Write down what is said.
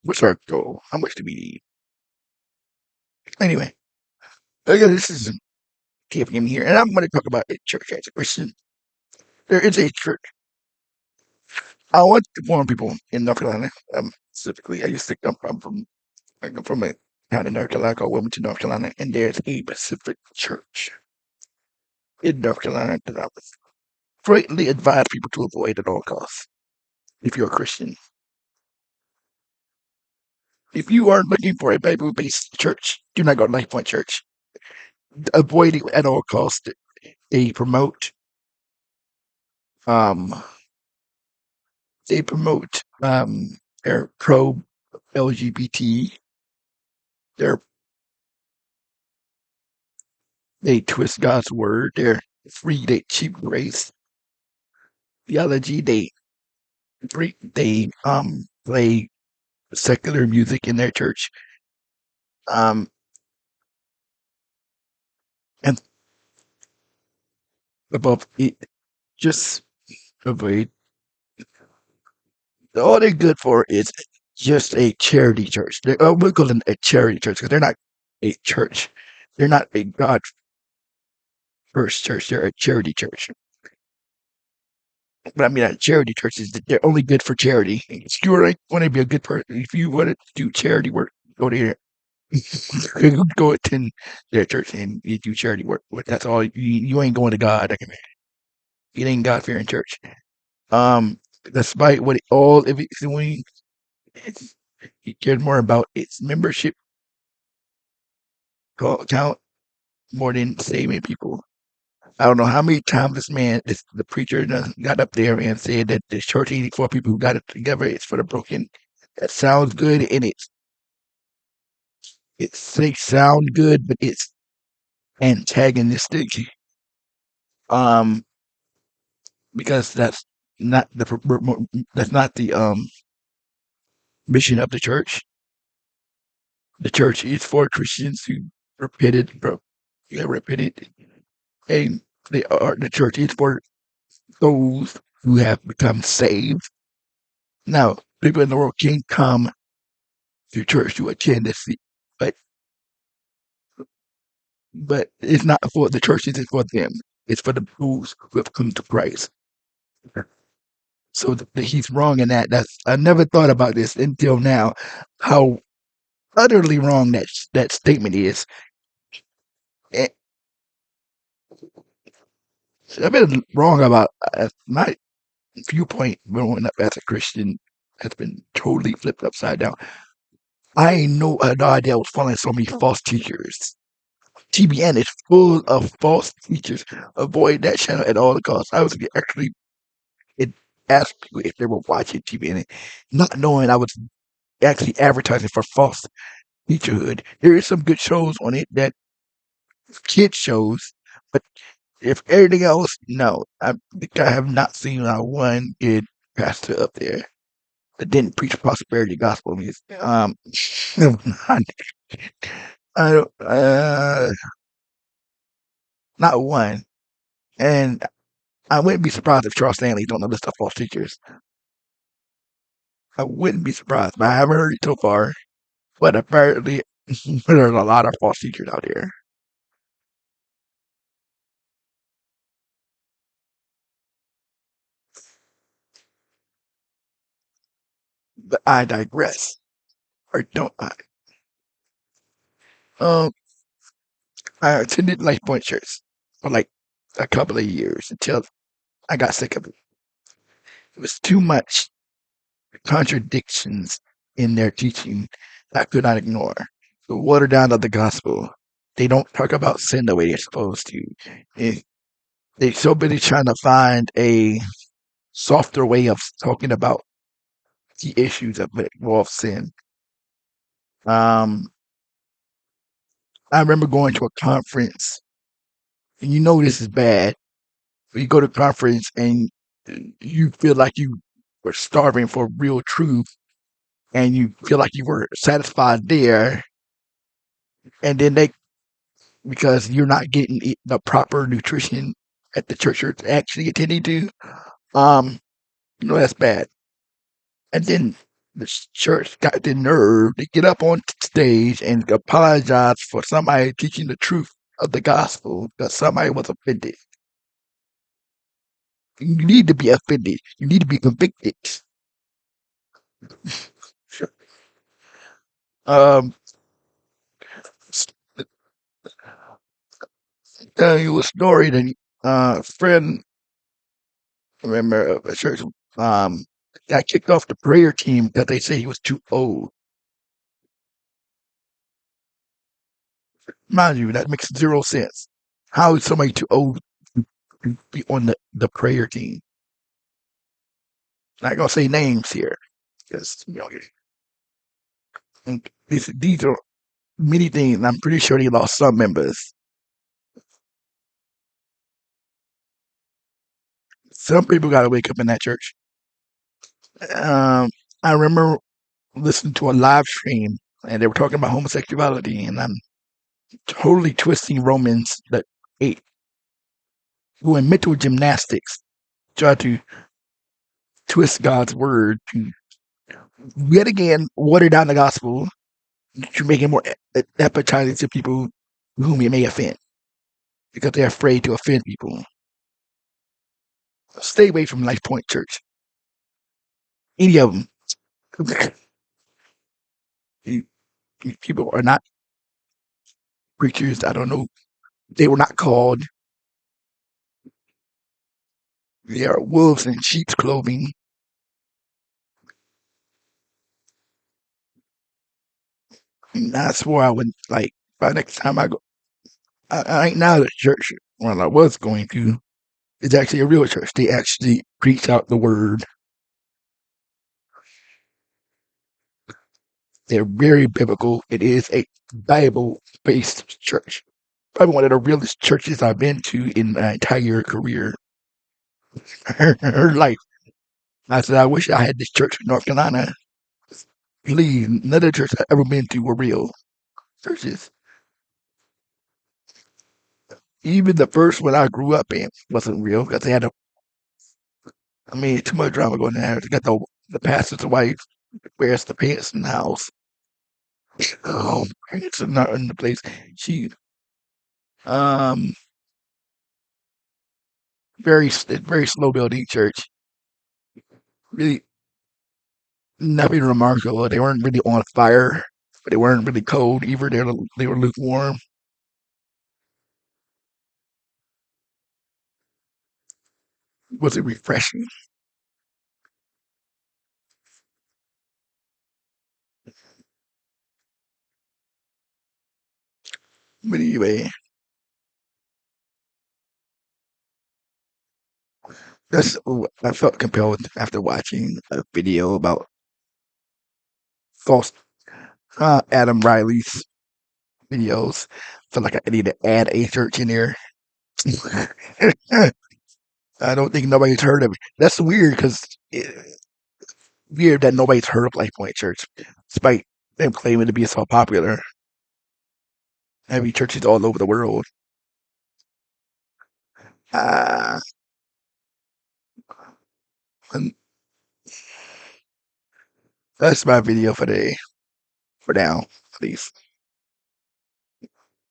What's our goal? How much do we need? Anyway, again, this is KPM here, and I'm going to talk about a church as a Christian. There is a church. I want to warn people in North Carolina, specifically. I used to come I come from a town in North Carolina called Wilmington, North Carolina, and there's a Pacific church in North Carolina that I would greatly advise people to avoid at all costs if you're a Christian. If you are looking for a Bible-based church, do not go to Lifepoint Church. Avoid it at all costs. They promote um they promote they're pro LGBT. They're they twist God's word. They're free. They cheap grace theology. They play secular music in their church. Um and above it, just avoid. All they're good for is just a charity church. We'll call them a charity church because they're not a church. They're not a God first church. They're a charity church. But I mean, a charity church is they're only good for charity. If you want to be a good person, if you want to do charity work, go there. Go attend their church and you do charity work. But that's all. You ain't going to God. It ain't God fearing church. Despite what if it's doing, he cares more about its membership count more than saving people. I don't know how many times the preacher got up there and said that the church ain't for people who got it together. It's for the broken. That sounds good, and they sound good, but it's antagonistic. Um, because that's not the mission of the church. The church is for Christians who repented, repented, and the church is for those who have become saved. Now, people in the world can come to church to attend this, but it's not for the church. It's for them. It's for the those who have come to Christ. So he's wrong in that. I never thought about this until now. How utterly wrong that statement is. And I've been wrong about my viewpoint growing up as a Christian has been totally flipped upside down. I know no idea I was following so many false teachers. TBN is full of false teachers. Avoid that channel at all costs. I was actually it asked people if they were watching TBN, not knowing I was actually advertising for false teacherhood. There is some good shows on it that kid shows, but if everything else, no. I think I have not seen one good pastor up there that didn't preach prosperity gospel music. I don't, not one. And I wouldn't be surprised if Charles Stanley's on the list of false teachers. I wouldn't be surprised, but I haven't heard it so far. But apparently, there's a lot of false teachers out there. But I digress. Or don't I? Um, I attended Lifepoint Church for like a couple of years until I got sick of it. It was too much contradictions in their teaching that I could not ignore. The watered down of the gospel. They don't talk about sin the way they're supposed to. They, they're so busy trying to find a softer way of talking about the issues that involve sin. Um, I remember going to a conference, and you know this is bad. You go to a conference and you feel like you were starving for real truth, and you feel like you were satisfied there, and then because you're not getting the proper nutrition at the church you're actually attending to, um, that's bad. And then the church got the nerve to get up on stage and apologize for somebody teaching the truth of the gospel because somebody was offended. You need to be offended. You need to be convicted. Um, tell you a story that friend, remember a church, um, got kicked off the prayer team because they say he was too old. Mind you, that makes zero sense. How is somebody too old to be on the prayer team? Not gonna say names here because these are many things. I'm pretty sure they lost some members. Some people got to wake up in that church. Um, I remember listening to a live stream and they were talking about homosexuality, and I'm totally twisting Romans that 8, doing mental gymnastics, try to twist God's word to yet again water down the gospel to make it more appetizing to people whom it may offend because they're afraid to offend people. Stay away from Lifepoint Church. Any of them. People are not preachers. I don't know. They were not called. They are wolves in sheep's clothing. And that's why I would like by next time I go. I ain't now the church. Well, I was going to. It's actually a real church. They actually preach out the word. They're very biblical. It is a Bible based church. Probably one of the realest churches I've been to in my entire career. Her life. I said, I wish I had this church in North Carolina. Please, none of the churches I've ever been to were real churches. Even the first one I grew up in wasn't real because they had a, I mean, too much drama going on there. They got the pastor's wife wears the pants in the house. Oh, pants are not in the place. She, um, very slow building church. Really nothing remarkable. They weren't really on fire, but they weren't really cold either. They were lukewarm. Was it refreshing? But anyway, I felt compelled after watching a video about false Adam Riley's videos. Felt like I need to add a church in there. I don't think nobody's heard of it. That's weird because weird that nobody's heard of Lifepoint Church, despite them claiming to be so popular. Having churches all over the world. Uh, and that's my video for today. For now, at least.